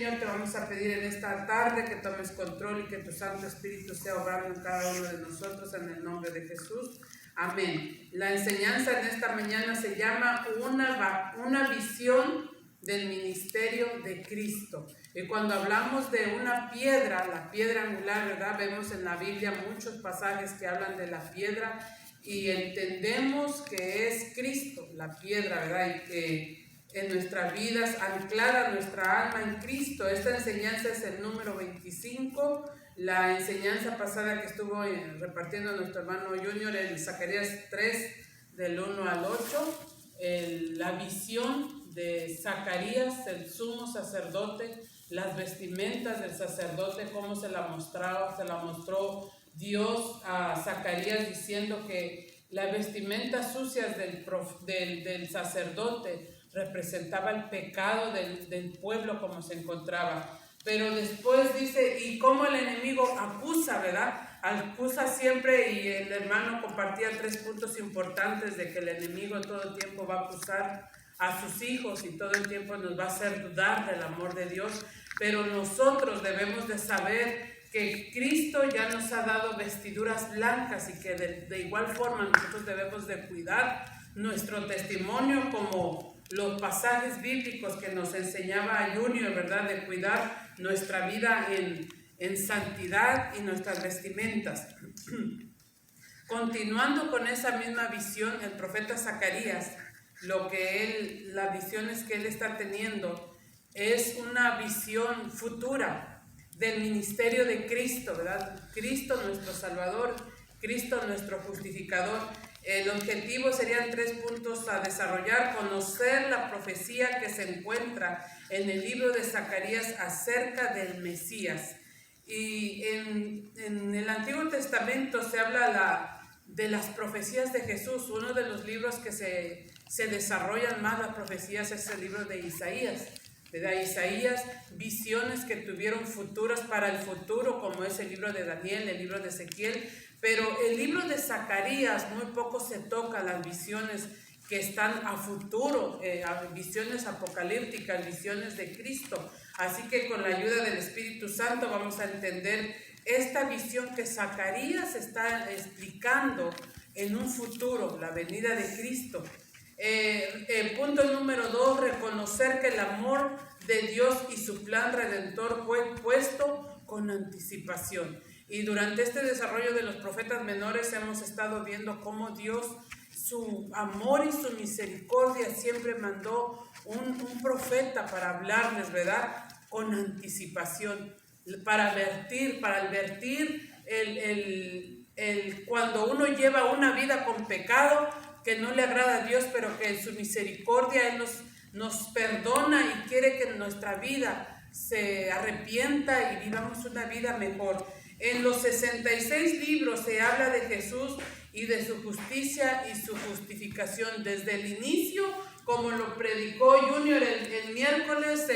Señor, te vamos a pedir en esta tarde que tomes control y que tu Santo Espíritu sea obrando en cada uno de nosotros en el nombre de Jesús. Amén. La enseñanza en esta mañana se llama una visión del ministerio de Cristo. Y cuando hablamos de una piedra, la piedra angular, ¿verdad? Vemos en la Biblia muchos pasajes que hablan de la piedra y entendemos que es Cristo, la piedra, ¿verdad? Y que en nuestras vidas, anclada nuestra alma en Cristo. Esta enseñanza es el número 25. La enseñanza pasada que estuvo repartiendo nuestro hermano Junior en Zacarías 3, del 1 al 8, la visión de Zacarías, el sumo sacerdote, las vestimentas del sacerdote, cómo se la mostró Dios a Zacarías diciendo que las vestimentas sucias del sacerdote representaba el pecado del pueblo como se encontraba. Pero después dice, y cómo el enemigo acusa, ¿verdad? Acusa siempre, y el hermano compartía 3 puntos importantes de que el enemigo todo el tiempo va a acusar a sus hijos y todo el tiempo nos va a hacer dudar del amor de Dios. Pero nosotros debemos de saber que Cristo ya nos ha dado vestiduras blancas y que de igual forma nosotros debemos de cuidar nuestro testimonio, como los pasajes bíblicos que nos enseñaba Junior, ¿verdad? De cuidar nuestra vida en santidad y nuestras vestimentas. Continuando con esa misma visión, el profeta Zacarías, las visiones que él está teniendo es una visión futura del ministerio de Cristo, ¿verdad? Cristo nuestro Salvador, Cristo nuestro justificador. El objetivo serían 3 puntos a desarrollar: conocer la profecía que se encuentra en el libro de Zacarías acerca del Mesías. Y en el Antiguo Testamento se habla de las profecías de Jesús. Uno de los libros que se desarrollan más las profecías es el libro de Isaías, ¿verdad? Isaías, visiones que tuvieron futuras para el futuro, como es el libro de Daniel, el libro de Ezequiel. Pero el libro de Zacarías muy poco se toca las visiones que están a futuro, visiones apocalípticas, visiones de Cristo. Así que con la ayuda del Espíritu Santo vamos a entender esta visión que Zacarías está explicando en un futuro, la venida de Cristo. Punto número 2, reconocer que el amor de Dios y su plan redentor fue puesto con anticipación. Y durante este desarrollo de los profetas menores hemos estado viendo cómo Dios, su amor y su misericordia, siempre mandó un profeta para hablarles, ¿verdad? Con anticipación, para advertir cuando uno lleva una vida con pecado que no le agrada a Dios, pero que en su misericordia Él nos perdona y quiere que nuestra vida se arrepienta y vivamos una vida mejor. En los 66 libros se habla de Jesús y de su justicia y su justificación desde el inicio, como lo predicó Junior el miércoles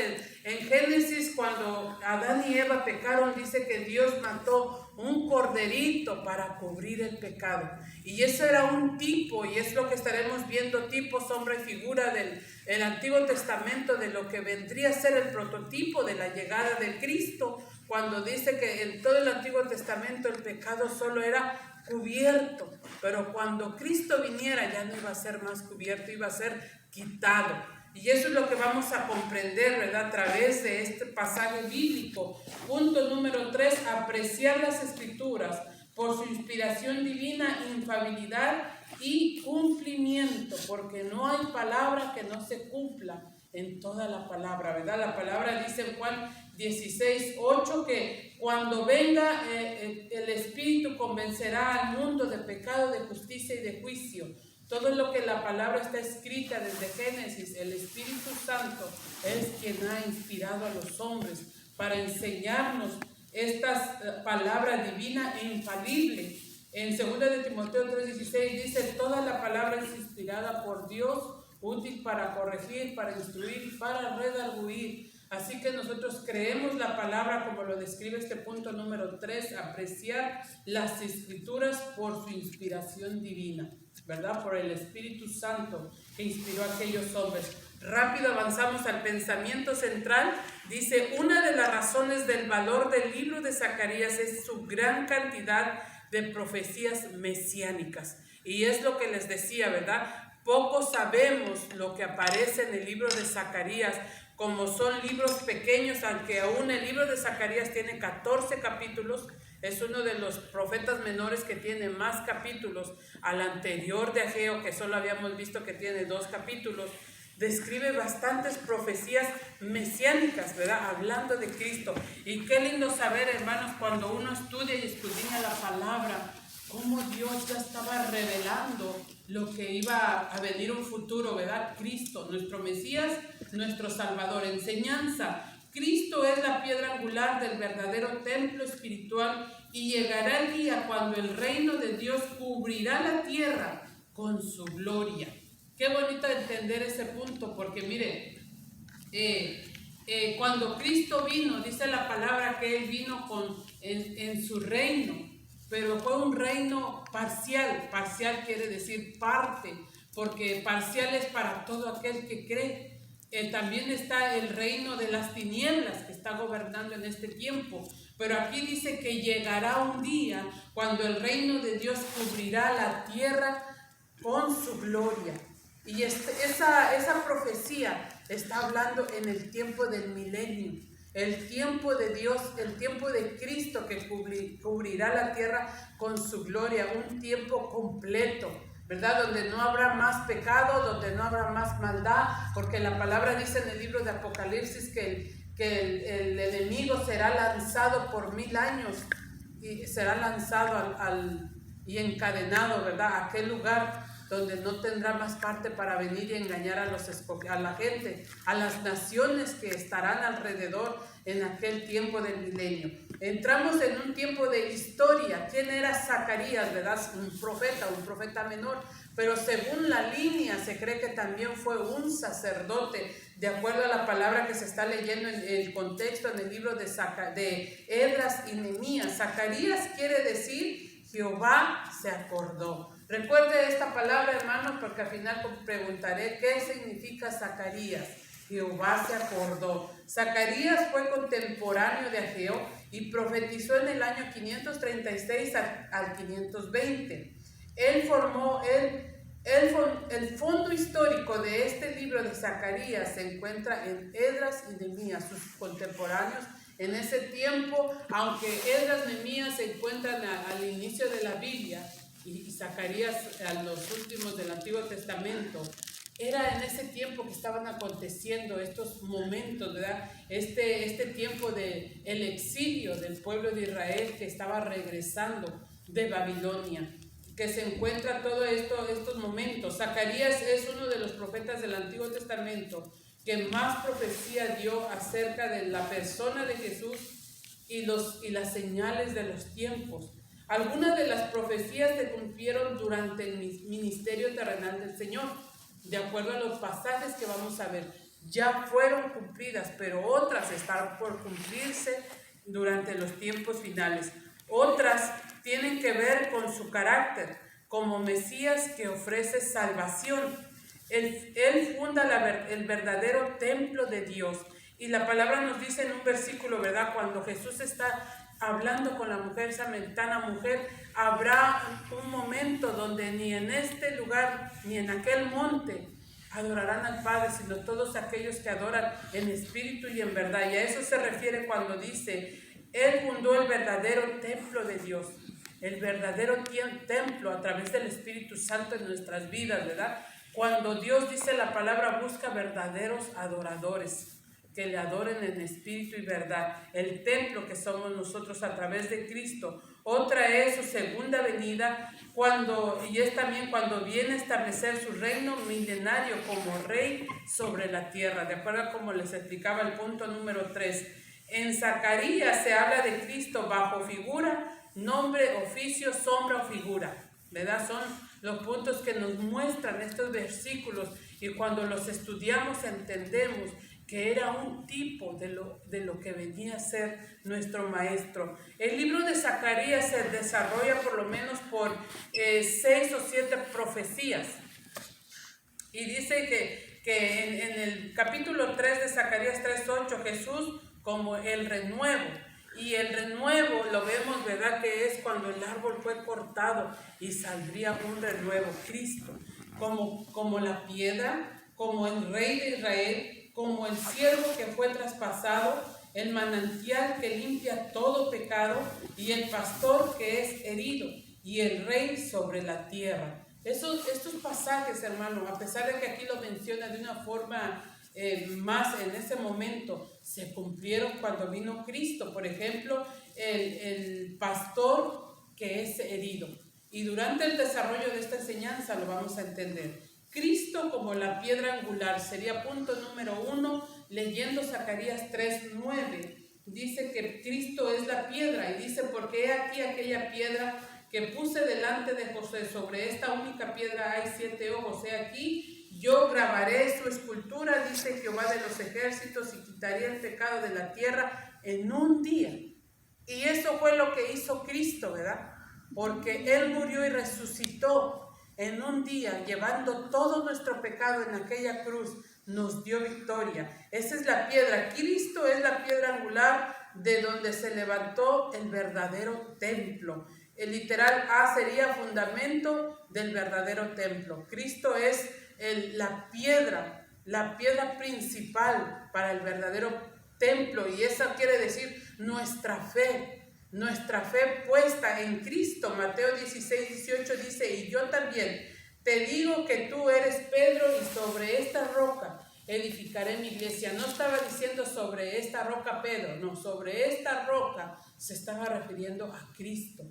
en Génesis, cuando Adán y Eva pecaron. Dice que Dios mató un corderito para cubrir el pecado. Y eso era un tipo, y es lo que estaremos viendo, tipo, sombra y figura del Antiguo Testamento, de lo que vendría a ser el prototipo de la llegada de Cristo, cuando dice que en todo el Antiguo Testamento el pecado solo era cubierto, pero cuando Cristo viniera ya no iba a ser más cubierto, iba a ser quitado. Y eso es lo que vamos a comprender, ¿verdad? A través de este pasaje bíblico. Punto número 3, apreciar las Escrituras por su inspiración divina, infalibilidad y cumplimiento, porque no hay palabra que no se cumpla en toda la palabra, ¿verdad? La palabra dice en Juan 16:8 que cuando venga el Espíritu convencerá al mundo de pecado, de justicia y de juicio. Todo lo que la palabra está escrita desde Génesis, el Espíritu Santo es quien ha inspirado a los hombres para enseñarnos estas palabras divinas e infalibles. En 2 de Timoteo 3:16 dice: toda la palabra es inspirada por Dios, útil para corregir, para instruir y para redarguir. Así que nosotros creemos la palabra como lo describe este punto número 3, apreciar las Escrituras por su inspiración divina, ¿verdad? Por el Espíritu Santo que inspiró a aquellos hombres. Rápido avanzamos al pensamiento central. Dice, una razones del valor del libro de Zacarías es su gran cantidad de profecías mesiánicas. Y es lo que les decía, ¿verdad? Poco sabemos lo que aparece en el libro de Zacarías, como son libros pequeños, aunque aún el libro de Zacarías tiene 14 capítulos, es uno de los profetas menores que tiene más capítulos al anterior de Ageo, que solo habíamos visto que tiene 2 capítulos. Describe bastantes profecías mesiánicas, ¿verdad? Hablando de Cristo. Y qué lindo saber, hermanos, cuando uno estudia y escudriña la palabra, cómo Dios ya estaba revelando lo que iba a venir un futuro, ¿verdad? Cristo, nuestro Mesías, nuestro Salvador. Enseñanza. Cristo es la piedra angular del verdadero templo espiritual y llegará el día cuando el reino de Dios cubrirá la tierra con su gloria. Qué bonito entender ese punto, porque mire, cuando Cristo vino, dice la palabra que Él vino en su reino, pero fue un reino parcial. Parcial quiere decir parte, porque parcial es para todo aquel que cree. También está el reino de las tinieblas que está gobernando en este tiempo, pero aquí dice que llegará un día cuando el reino de Dios cubrirá la tierra con su gloria. Y esa profecía está hablando en el tiempo del milenio, el tiempo de Dios, el tiempo de Cristo que cubrirá la tierra con su gloria, un tiempo completo, ¿verdad? Donde no habrá más pecado, donde no habrá más maldad, porque la palabra dice en el libro de Apocalipsis que el enemigo será lanzado por 1000 años y será lanzado y encadenado, ¿verdad? A aquel lugar donde no tendrá más parte para venir y engañar a la gente, a las naciones que estarán alrededor en aquel tiempo del milenio. Entramos en un tiempo de historia. ¿Quién era Zacarías, verdad? Un profeta menor, pero según la línea se cree que también fue un sacerdote, de acuerdo a la palabra que se está leyendo en el contexto en el libro de Esdras y Nehemías. Zacarías quiere decir Jehová se acordó. Recuerde esta palabra, hermanos, porque al final preguntaré qué significa Zacarías. Jehová se acordó. Zacarías fue contemporáneo de Ageo y profetizó en el año 536 al 520. El fondo histórico de este libro de Zacarías se encuentra en Esdras y Nehemías, sus contemporáneos en ese tiempo, aunque Esdras y Nehemías se encuentran al inicio de la Biblia y Zacarías a los últimos del Antiguo Testamento. Era en ese tiempo que estaban aconteciendo estos momentos, ¿verdad? Este tiempo de el exilio del pueblo de Israel que estaba regresando de Babilonia, que se encuentra todo estos momentos. Zacarías es uno de los profetas del Antiguo Testamento que más profecía dio acerca de la persona de Jesús y las señales de los tiempos. Algunas de las profecías se cumplieron durante el ministerio terrenal del Señor, de acuerdo a los pasajes que vamos a ver. Ya fueron cumplidas, pero otras están por cumplirse durante los tiempos finales. Otras tienen que ver con su carácter, como Mesías que ofrece salvación. Él funda el verdadero templo de Dios. Y la palabra nos dice en un versículo, ¿verdad? Cuando Jesús está hablando con la mujer samaritana, mujer, habrá un momento donde ni en este lugar ni en aquel monte adorarán al Padre, sino todos aquellos que adoran en espíritu y en verdad. Y a eso se refiere cuando dice, Él fundó el verdadero templo de Dios, el verdadero templo a través del Espíritu Santo en nuestras vidas, ¿verdad? Cuando Dios dice la palabra, busca verdaderos adoradores que le adoren en espíritu y verdad, el templo que somos nosotros a través de Cristo. Otra es su segunda venida, y es también cuando viene a establecer su reino milenario como rey sobre la tierra, de acuerdo a como les explicaba el punto número 3. En Zacarías se habla de Cristo bajo figura, nombre, oficio, sombra o figura, ¿verdad? Son los puntos que nos muestran estos versículos, y cuando los estudiamos entendemos que era un tipo de lo que venía a ser nuestro maestro. El libro de Zacarías se desarrolla por lo menos por 6 o 7 profecías. Y dice que en el capítulo 3 de Zacarías 3:8, Jesús como el renuevo. Y el renuevo lo vemos, ¿verdad? Que es cuando el árbol fue cortado y saldría un renuevo. Cristo, como la piedra, como el Rey de Israel, como el siervo que fue traspasado, el manantial que limpia todo pecado y el pastor que es herido y el rey sobre la tierra. Estos pasajes, hermano, a pesar de que aquí lo menciona de una forma más en ese momento, se cumplieron cuando vino Cristo. Por ejemplo, el pastor que es herido. Y durante el desarrollo de esta enseñanza lo vamos a entender. Cristo como la piedra angular sería punto número 1, leyendo Zacarías 3:9. Dice que Cristo es la piedra y dice, porque he aquí aquella piedra que puse delante de José, sobre esta única piedra hay 7 ojos, he aquí, yo grabaré su escultura, dice Jehová de los ejércitos, y quitaría el pecado de la tierra en un día. Y eso fue lo que hizo Cristo, ¿verdad? Porque Él murió y resucitó en un día, llevando todo nuestro pecado en aquella cruz, nos dio victoria. Esa es la piedra. Cristo es la piedra angular de donde se levantó el verdadero templo. El literal A sería fundamento del verdadero templo. Cristo es la piedra principal para el verdadero templo, y eso quiere decir nuestra fe puesta en Cristo. Mateo 16:18 dice, y yo también te digo que tú eres Pedro, y sobre esta roca edificaré mi iglesia. No estaba diciendo sobre esta roca Pedro, no, sobre esta roca se estaba refiriendo a Cristo.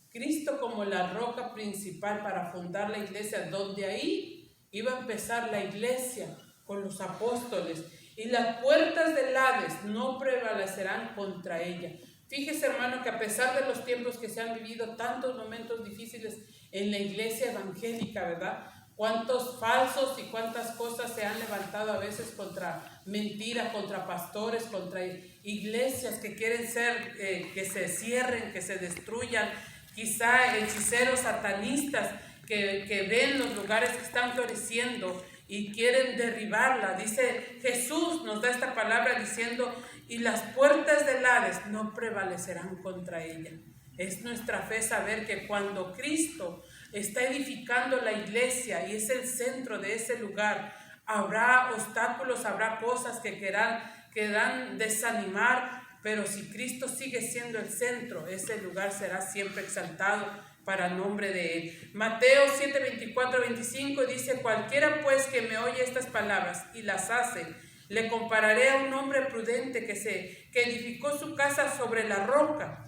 Cristo como la roca principal para fundar la iglesia, donde ahí iba a empezar la iglesia con los apóstoles, y las puertas del Hades no prevalecerán contra ella. Fíjese, hermano, que a pesar de los tiempos que se han vivido, tantos momentos difíciles en la iglesia evangélica, ¿verdad? Cuántos falsos y cuántas cosas se han levantado a veces contra mentiras, contra pastores, contra iglesias que quieren ser, que se cierren, que se destruyan, quizá hechiceros satanistas que ven los lugares que están floreciendo y quieren derribarla. Dice Jesús, nos da esta palabra diciendo, y las puertas del Hades no prevalecerán contra ella. Es nuestra fe saber que cuando Cristo está edificando la iglesia y es el centro de ese lugar, habrá obstáculos, habrá cosas que querrán desanimar, pero si Cristo sigue siendo el centro, ese lugar será siempre exaltado para el nombre de Él. Mateo 7:24-25 dice, cualquiera pues que me oye estas palabras y las hace, le compararé a un hombre prudente que edificó su casa sobre la roca.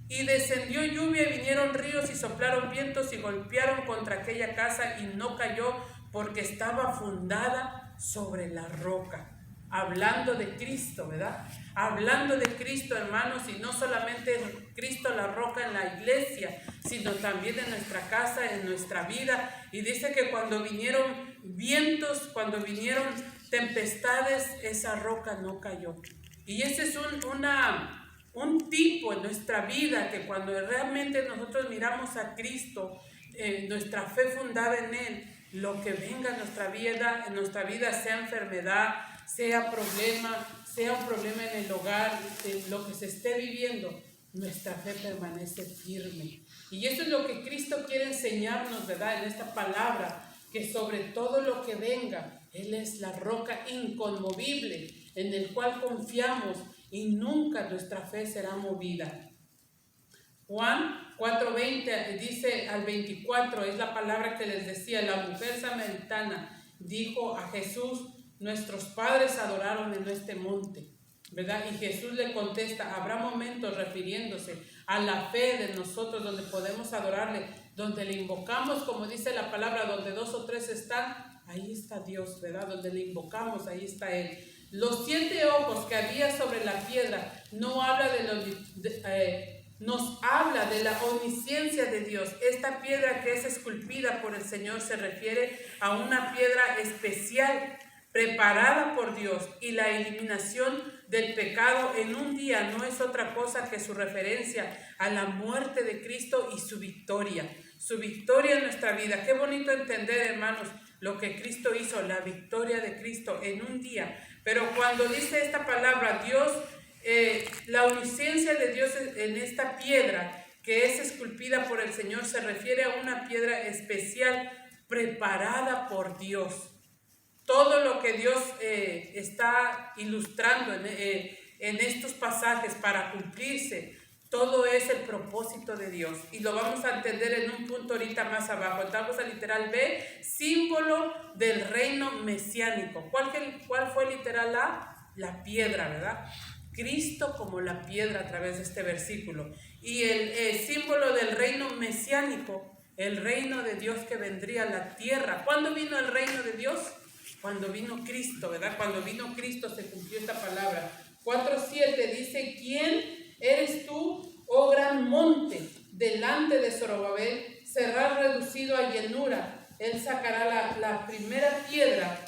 Y descendió lluvia y vinieron ríos y soplaron vientos y golpearon contra aquella casa y no cayó porque estaba fundada sobre la roca. Hablando de Cristo, ¿verdad? Hablando de Cristo, hermanos, y no solamente Cristo la roca en la iglesia, sino también en nuestra casa, en nuestra vida. Y dice que cuando vinieron vientos, cuando vinieron tempestades, esa roca no cayó. Y ese es un tipo en nuestra vida, que cuando realmente nosotros miramos a Cristo, nuestra fe fundada en Él, lo que venga en nuestra vida, sea enfermedad, sea problema, sea un problema en el hogar, lo que se esté viviendo, nuestra fe permanece firme. Y eso es lo que Cristo quiere enseñarnos, ¿verdad? En esta palabra, que sobre todo lo que venga, Él es la roca inconmovible en el cual confiamos y nunca nuestra fe será movida. Juan 4:20 dice al 24, es la palabra que les decía, la mujer samaritana dijo a Jesús, nuestros padres adoraron en este monte, ¿verdad? Y Jesús le contesta, habrá momentos refiriéndose a la fe de nosotros donde podemos adorarle, donde le invocamos, como dice la palabra, donde 2 o 3 están, ahí está Dios, ¿verdad? Donde le invocamos, ahí está Él. Los 7 ojos que había sobre la piedra no habla nos habla de la omnisciencia de Dios. Esta piedra que es esculpida por el Señor se refiere a una piedra especial preparada por Dios, y la eliminación del pecado en un día no es otra cosa que su referencia a la muerte de Cristo y su victoria en nuestra vida. Qué bonito entender, hermanos, lo que Cristo hizo, la victoria de Cristo en un día. Pero cuando dice esta palabra, Dios La omnisciencia de Dios en esta piedra que es esculpida por el Señor se refiere a una piedra especial preparada por Dios. Todo lo que Dios está ilustrando en estos pasajes para cumplirse, todo es el propósito de Dios. Y lo vamos a entender en un punto ahorita más abajo. Entramos al literal B, símbolo del reino mesiánico. ¿Cuál fue el literal A? La piedra, ¿verdad? Cristo como la piedra a través de este versículo. Y el símbolo del reino mesiánico, el reino de Dios que vendría a la tierra. ¿Cuándo vino el reino de Dios? Cuando vino Cristo, ¿verdad? Cuando vino Cristo se cumplió esta palabra. 4:7 dice, ¿quién eres tú, oh gran monte? Delante de Zorobabel serás reducido a llanura. Él sacará la primera piedra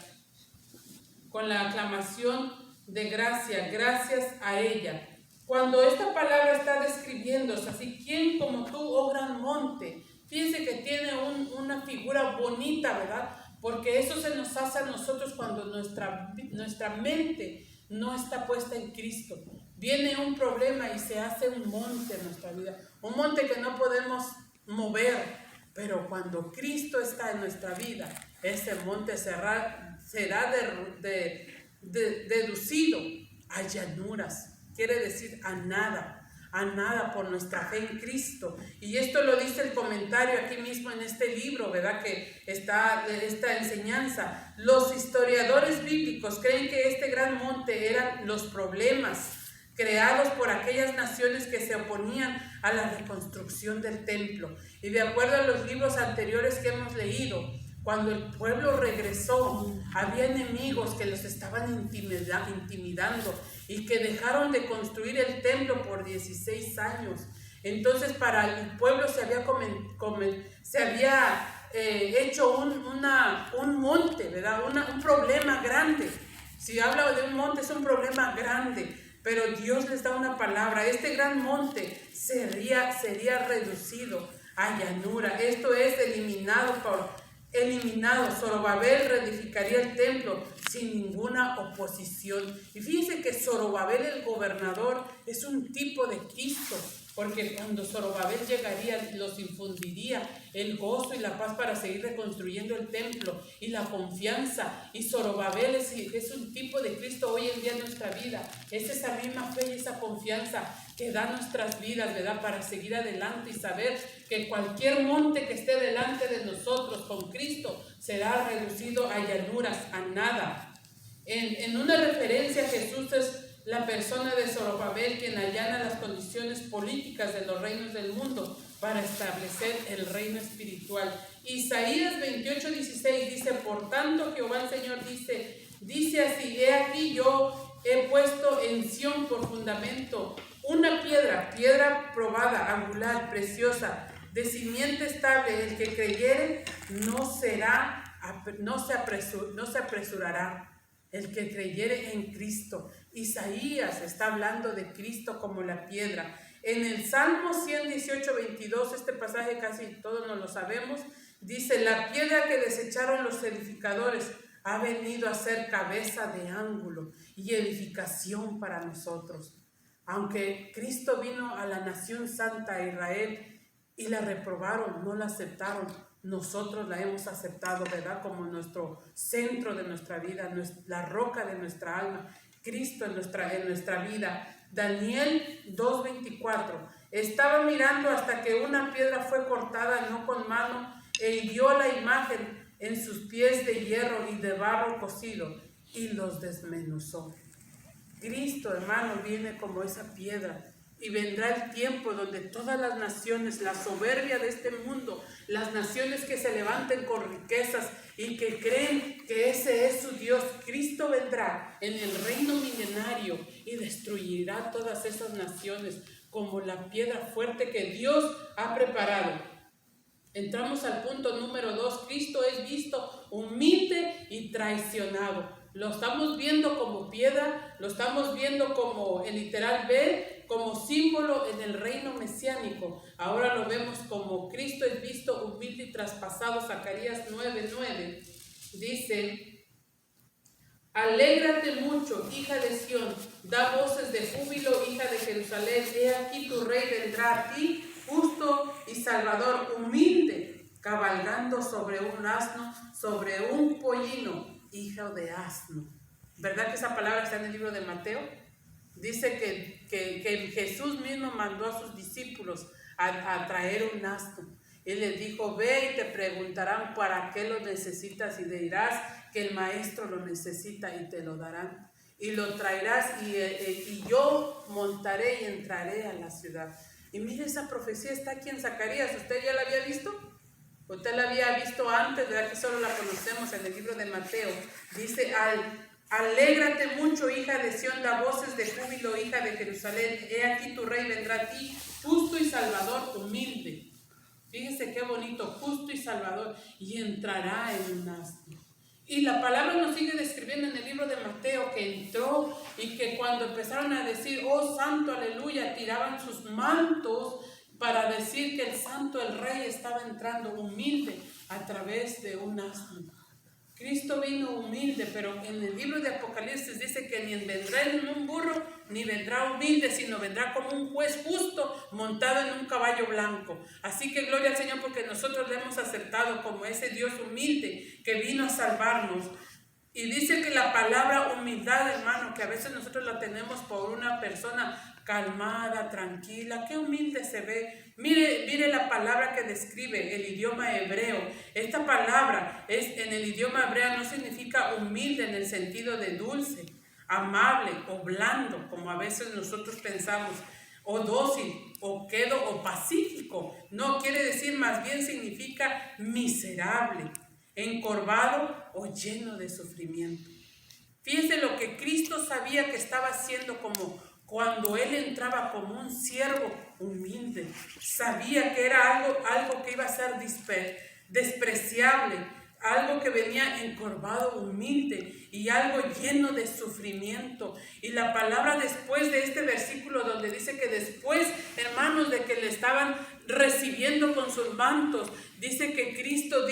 con la aclamación de gracia, gracias a ella. Cuando esta palabra está describiéndose así, ¿quién como tú, oh gran monte? Fíjense que tiene una figura bonita, ¿verdad? Porque eso se nos hace a nosotros cuando nuestra mente no está puesta en Cristo. Viene un problema y se hace un monte en nuestra vida. Un monte que no podemos mover. Pero cuando Cristo está en nuestra vida, ese monte será deducido a llanuras. Quiere decir a nada por nuestra fe en Cristo. Y esto lo dice el comentario aquí mismo en este libro, ¿verdad? Que está esta enseñanza. Los historiadores bíblicos creen que este gran monte eran los problemas creados por aquellas naciones que se oponían a la reconstrucción del templo. Y de acuerdo a los libros anteriores que hemos leído, cuando el pueblo regresó, había enemigos que los estaban intimidando y que dejaron de construir el templo por 16 años. Entonces para el pueblo se había hecho un monte, ¿verdad? Un problema grande. Si habla de un monte es un problema grande, pero Dios les da una palabra. Este gran monte sería reducido a llanura. Esto es eliminado. Zorobabel reedificaría el templo sin ninguna oposición. Y fíjense que Zorobabel, el gobernador, es un tipo de Cristo, porque cuando Zorobabel llegaría, los infundiría el gozo y la paz para seguir reconstruyendo el templo y la confianza. Y Zorobabel es un tipo de Cristo hoy en día en nuestra vida. Es esa misma fe y esa confianza que da nuestras vidas, ¿verdad? Para seguir adelante y saber que cualquier monte que esté delante de nosotros con Cristo será reducido a llanuras, a nada. En una referencia, Jesús es la persona de Zorobabel quien allana las condiciones políticas de los reinos del mundo para establecer el reino espiritual. Isaías 28:16 dice, por tanto Jehová el Señor dice así, he aquí yo he puesto en Sión por fundamento una piedra probada, angular, preciosa, de simiente estable. El que creyere no se apresurará. El que creyere en Cristo. Isaías está hablando de Cristo como la piedra. En el Salmo 118:22, este pasaje casi todos nos lo sabemos, dice, la piedra que desecharon los edificadores ha venido a ser cabeza de ángulo y edificación para nosotros. Aunque Cristo vino a la nación santa de Israel y la reprobaron, no la aceptaron, nosotros la hemos aceptado, ¿verdad? Como nuestro centro de nuestra vida, la roca de nuestra alma, Cristo en nuestra vida. Daniel 2:24, estaba mirando hasta que una piedra fue cortada no con mano e hirió la imagen en sus pies de hierro y de barro cocido y los desmenuzó. Cristo, hermano, viene como esa piedra. Y vendrá el tiempo donde todas las naciones, la soberbia de este mundo, las naciones que se levanten con riquezas y que creen que ese es su Dios, Cristo vendrá en el reino milenario y destruirá todas esas naciones como la piedra fuerte que Dios ha preparado. Entramos al punto número 2. Cristo es visto humilde y traicionado. Lo estamos viendo como piedra, lo estamos viendo como el literal B, como símbolo en el reino mesiánico. Ahora lo vemos como Cristo es visto humilde y traspasado. Zacarías 9:9 dice, Alégrate mucho, hija de Sión, da voces de júbilo, hija de Jerusalén. He aquí tu rey vendrá a ti, justo y salvador, humilde, cabalgando sobre un asno, sobre un pollino, hijo de asno. ¿Verdad que esa palabra está en el libro de Mateo? Dice que Jesús mismo mandó a sus discípulos a traer un asno. Él les dijo, ve y te preguntarán para qué lo necesitas y le dirás que el maestro lo necesita y te lo darán. Y lo traerás y yo montaré y entraré a la ciudad. Y mire, esa profecía está aquí en Zacarías. ¿Usted ya la había visto? Usted la había visto antes, ¿verdad? Que solo la conocemos en el libro de Mateo. Dice, alégrate mucho, hija de Sión, da voces de júbilo, hija de Jerusalén. He aquí tu rey vendrá a ti, justo y salvador, humilde. Fíjese qué bonito, justo y salvador, y entrará en un asno. Y la palabra nos sigue describiendo en el libro de Mateo que entró y que cuando empezaron a decir, oh santo, aleluya, tiraban sus mantos para decir que el santo, el rey, estaba entrando humilde a través de un asno. Cristo vino humilde, pero en el libro de Apocalipsis dice que ni vendrá en un burro, ni vendrá humilde, sino vendrá como un juez justo montado en un caballo blanco. Así que gloria al Señor, porque nosotros le hemos aceptado como ese Dios humilde que vino a salvarnos. Y dice que la palabra humildad, hermano, que a veces nosotros la tenemos por una persona calmada, tranquila, qué humilde se ve. Mire la palabra que describe el idioma hebreo. Esta palabra en el idioma hebreo no significa humilde en el sentido de dulce, amable o blando, como a veces nosotros pensamos, o dócil, o quedo, o pacífico. No, quiere decir, más bien significa miserable, encorvado o lleno de sufrimiento. Fíjese lo que Cristo sabía que estaba haciendo, como cuando Él entraba como un siervo humilde. Sabía que era algo que iba a ser despreciable, algo que venía encorvado, humilde, y algo lleno de sufrimiento. Y la palabra después de este versículo donde dice que después, hermanos, de que le estaban recibiendo con sus mantos, dice que Cristo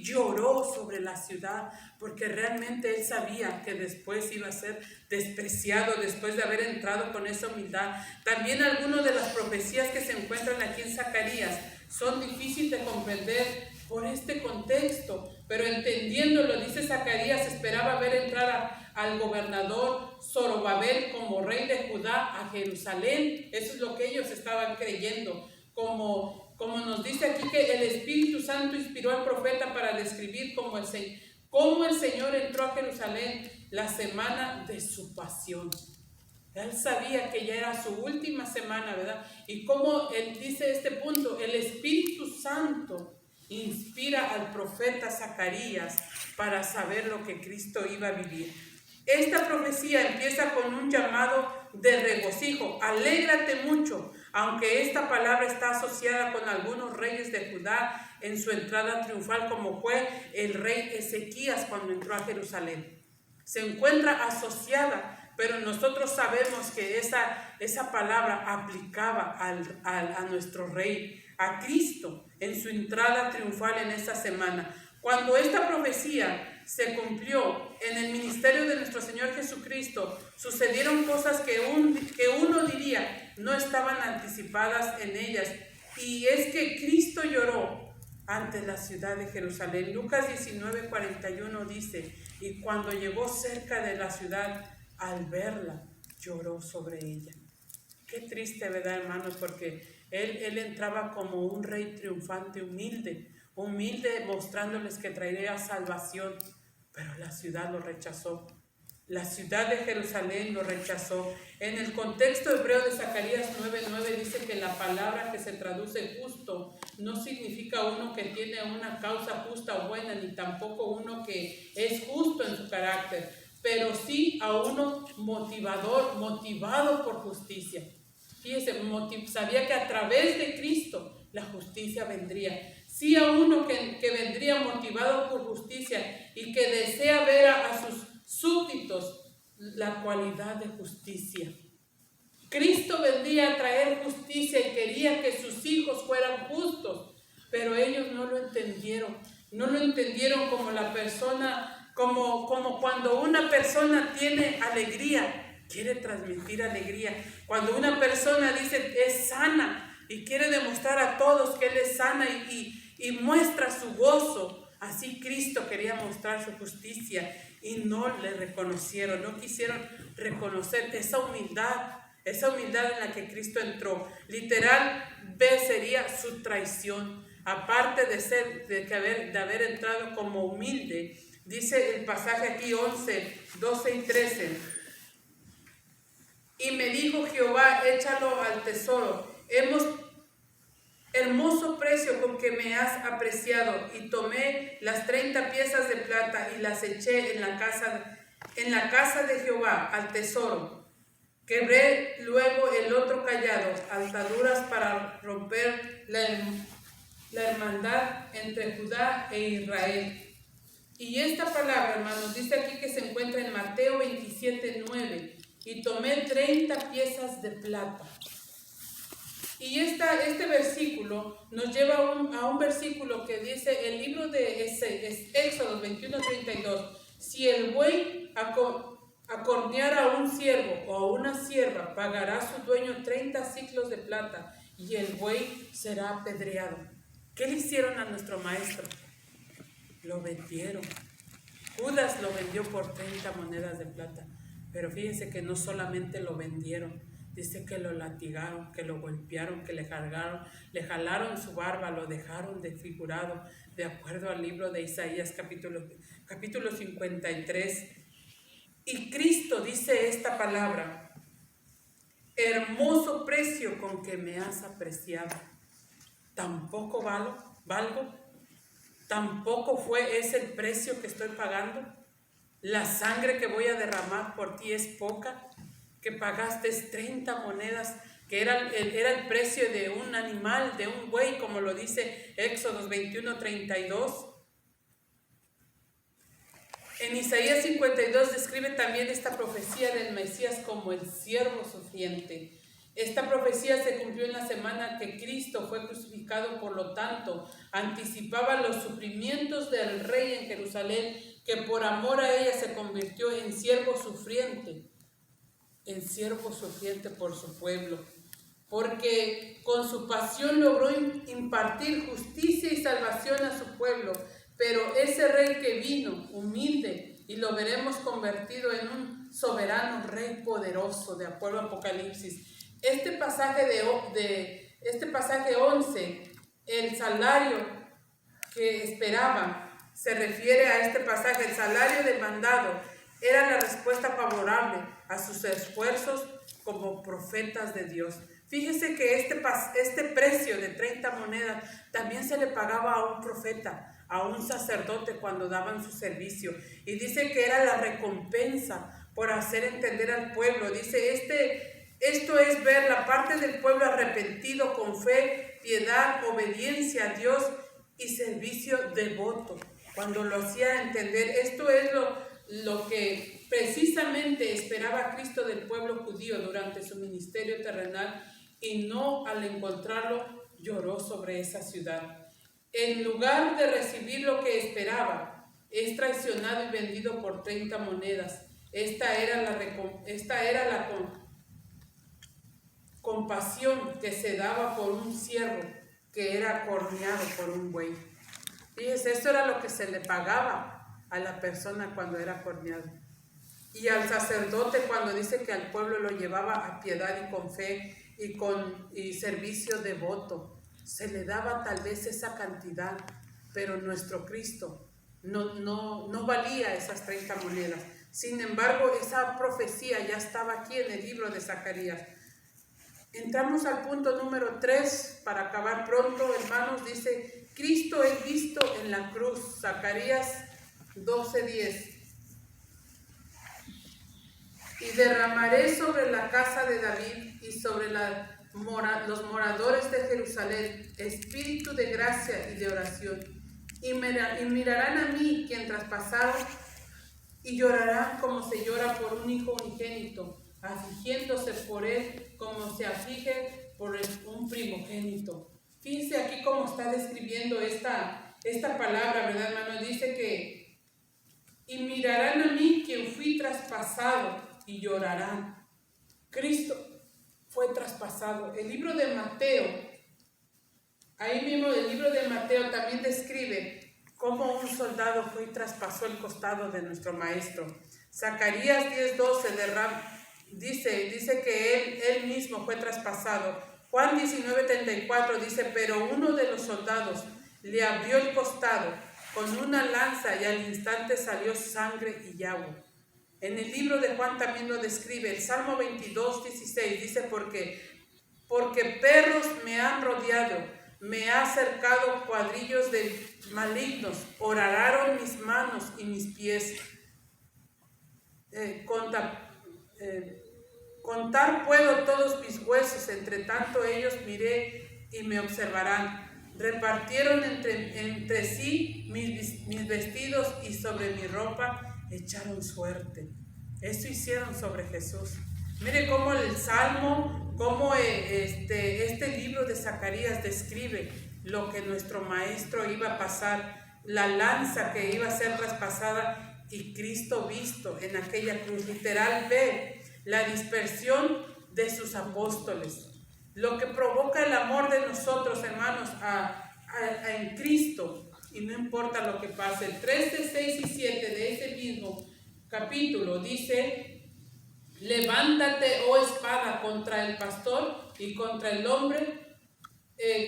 lloró sobre la ciudad, porque realmente Él sabía que después iba a ser despreciado, después de haber entrado con esa humildad. También algunas de las profecías que se encuentran aquí en Zacarías son difíciles de comprender por este contexto, pero entendiéndolo, dice Zacarías, esperaba ver entrar al gobernador Zorobabel como rey de Judá a Jerusalén. Eso es lo que ellos estaban creyendo, como nos dice aquí que el Espíritu Santo inspiró al profeta para describir cómo el Señor entró a Jerusalén la semana de su pasión. Él sabía que ya era su última semana, ¿verdad? Y como él dice este punto, el Espíritu Santo inspira al profeta Zacarías para saber lo que Cristo iba a vivir. Esta profecía empieza con un llamado de regocijo. Alégrate mucho, aunque esta palabra está asociada con algunos reyes de Judá en su entrada triunfal, como fue el rey Ezequías cuando entró a Jerusalén. Se encuentra asociada, pero nosotros sabemos que esa palabra aplicaba a nuestro rey, a Cristo, en su entrada triunfal en esta semana. Cuando esta profecía se cumplió en el ministerio de nuestro Señor Jesucristo, sucedieron cosas que uno diría no estaban anticipadas en ellas. Y es que Cristo lloró ante la ciudad de Jerusalén. Lucas 19:41 dice, y cuando llegó cerca de la ciudad, al verla, lloró sobre ella. Qué triste, ¿verdad, hermanos? Porque él entraba como un rey triunfante, humilde, mostrándoles que traería salvación, pero la ciudad lo rechazó. La ciudad de Jerusalén lo rechazó. En el contexto hebreo de Zacarías 9:9 dice que la palabra que se traduce justo no significa uno que tiene una causa justa o buena, ni tampoco uno que es justo en su carácter, pero sí a uno motivado por justicia. Fíjese, sabía que a través de Cristo la justicia vendría. Sí a uno que vendría motivado por justicia y que desea ver a sus súbditos la cualidad de justicia. Cristo vendría a traer justicia y quería que sus hijos fueran justos, pero ellos no lo entendieron. No lo entendieron como la persona como cuando una persona tiene alegría, quiere transmitir alegría. Cuando una persona dice es sana y quiere demostrar a todos que Él es sana y muestra su gozo, así Cristo quería mostrar su justicia y no le reconocieron, no quisieron reconocer esa humildad en la que Cristo entró. Literal, sería su traición. Aparte de haber entrado como humilde, dice el pasaje aquí 11, 12 y 13. Y me dijo Jehová, échalo al tesoro. Hermoso precio con que me has apreciado. Y tomé las 30 piezas de plata y las eché en la casa de Jehová al tesoro. Quebré luego el otro cayado, ataduras para romper la hermandad entre Judá e Israel. Y esta palabra, hermanos, dice aquí que se encuentra en Mateo 27:9. Y tomé 30 piezas de plata. Y este versículo nos lleva a un versículo que dice el libro de Éxodo 21:32. Si el buey acorneara a un siervo o a una sierva, pagará a su dueño 30 siclos de plata y el buey será apedreado. ¿Qué le hicieron a nuestro maestro? Lo vendieron. Judas lo vendió por 30 monedas de plata. Pero fíjense que no solamente lo vendieron, dice que lo latigaron, que lo golpearon, que le jalaron su barba, lo dejaron desfigurado, de acuerdo al libro de Isaías capítulo 53. Y Cristo dice esta palabra: hermoso precio con que me has apreciado. ¿Tampoco valgo? ¿Tampoco fue ese el precio que estoy pagando? ¿La sangre que voy a derramar por ti es poca? Que pagaste 30 monedas, que era el precio de un animal, de un buey, como lo dice Éxodo 21:32. En Isaías 52 describe también esta profecía del Mesías como el siervo sufriente. Esta profecía se cumplió en la semana que Cristo fue crucificado, por lo tanto, anticipaba los sufrimientos del Rey en Jerusalén, que por amor a ella se convirtió en siervo sufriente por su pueblo, porque con su pasión logró impartir justicia y salvación a su pueblo. Pero ese Rey que vino, humilde, y lo veremos convertido en un soberano Rey poderoso, de acuerdo a Apocalipsis. Este pasaje 11, el salario que esperaban, se refiere a este pasaje. El salario demandado era la respuesta favorable a sus esfuerzos como profetas de Dios. Fíjese que este precio de 30 monedas también se le pagaba a un profeta, a un sacerdote cuando daban su servicio. Y dice que era la recompensa por hacer entender al pueblo. Dice, esto es ver la parte del pueblo arrepentido con fe, piedad, obediencia a Dios y servicio devoto. Cuando lo hacía entender, esto es lo que precisamente esperaba Cristo del pueblo judío durante su ministerio terrenal, y no al encontrarlo lloró sobre esa ciudad. En lugar de recibir lo que esperaba, es traicionado y vendido por 30 monedas. Esta era la compasión que se daba por un siervo que era corneado por un buey. Fíjese, esto era lo que se le pagaba a la persona cuando era corneado. Y al sacerdote, cuando dice que al pueblo lo llevaba a piedad y con fe y servicio devoto, se le daba tal vez esa cantidad, pero nuestro Cristo no valía esas 30 monedas. Sin embargo, esa profecía ya estaba aquí en el libro de Zacarías. Entramos al punto número 3 para acabar pronto, hermanos. Dice, Cristo es visto en la cruz. Zacarías 12:10. Y derramaré sobre la casa de David y sobre los moradores de Jerusalén espíritu de gracia y de oración. Y mirarán a mí quien traspasaron, y llorarán como se llora por un hijo unigénito, afligiéndose por él como se aflige por un primogénito. Fíjense aquí cómo está describiendo esta palabra, ¿verdad, hermano? Dice que y mirarán a mí quien fui traspasado y llorarán. Cristo fue traspasado. El libro de Mateo, ahí mismo el libro de Mateo también describe cómo un soldado fue y traspasó el costado de nuestro Maestro. Zacarías 10:12 dice que él mismo fue traspasado. Juan 19:34 dice, pero uno de los soldados le abrió el costado con una lanza y al instante salió sangre y agua. En el libro de Juan también lo describe. El Salmo 22:16 dice, porque perros me han rodeado, me ha cercado cuadrillos de malignos, horadaron mis manos y mis pies. Contar puedo todos mis huesos, entre tanto ellos miré y me observarán. Repartieron entre sí mis vestidos y sobre mi ropa echaron suerte. Esto hicieron sobre Jesús. Mire cómo el Salmo, cómo este libro de Zacarías describe lo que nuestro Maestro iba a pasar, la lanza que iba a ser traspasada y Cristo visto en aquella cruz. Literal ve la dispersión de sus apóstoles. Lo que provoca el amor de nosotros, hermanos, en Cristo, y no importa lo que pase. El 13, 6 y 7 de ese mismo capítulo dice, levántate, oh espada, contra el pastor y contra el hombre,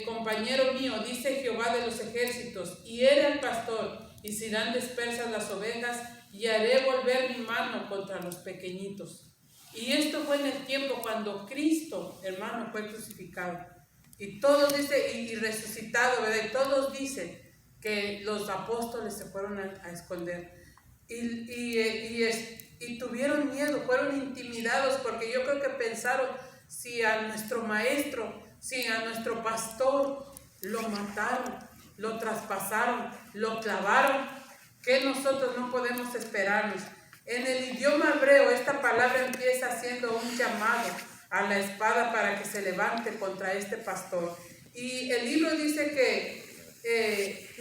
compañero mío, dice Jehová de los ejércitos, hiere al pastor y serán dispersas las ovejas y haré volver mi mano contra los pequeñitos. Y esto fue en el tiempo cuando Cristo, hermano, fue crucificado. Y todos dicen, y resucitado, ¿verdad? Y todos dicen que los apóstoles se fueron a esconder. Y tuvieron miedo, fueron intimidados, porque yo creo que pensaron, si a nuestro maestro, si a nuestro pastor lo mataron, lo traspasaron, lo clavaron, ¿qué nosotros no podemos esperarnos? En el idioma hebreo esta palabra empieza haciendo un llamado a la espada para que se levante contra este pastor. Y el libro dice que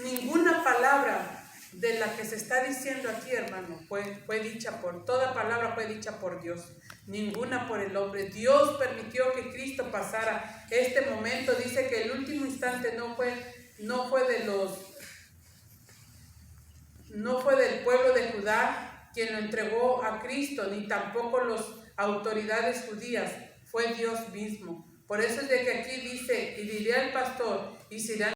ninguna palabra de la que se está diciendo aquí, hermano, fue dicha toda palabra fue dicha por Dios, ninguna por el hombre. Dios permitió que Cristo pasara este momento. Dice que el último instante no fue del pueblo de Judá quien lo entregó a Cristo, ni tampoco las autoridades judías, fue Dios mismo. Por eso es de que aquí dice, y diré al pastor, y serán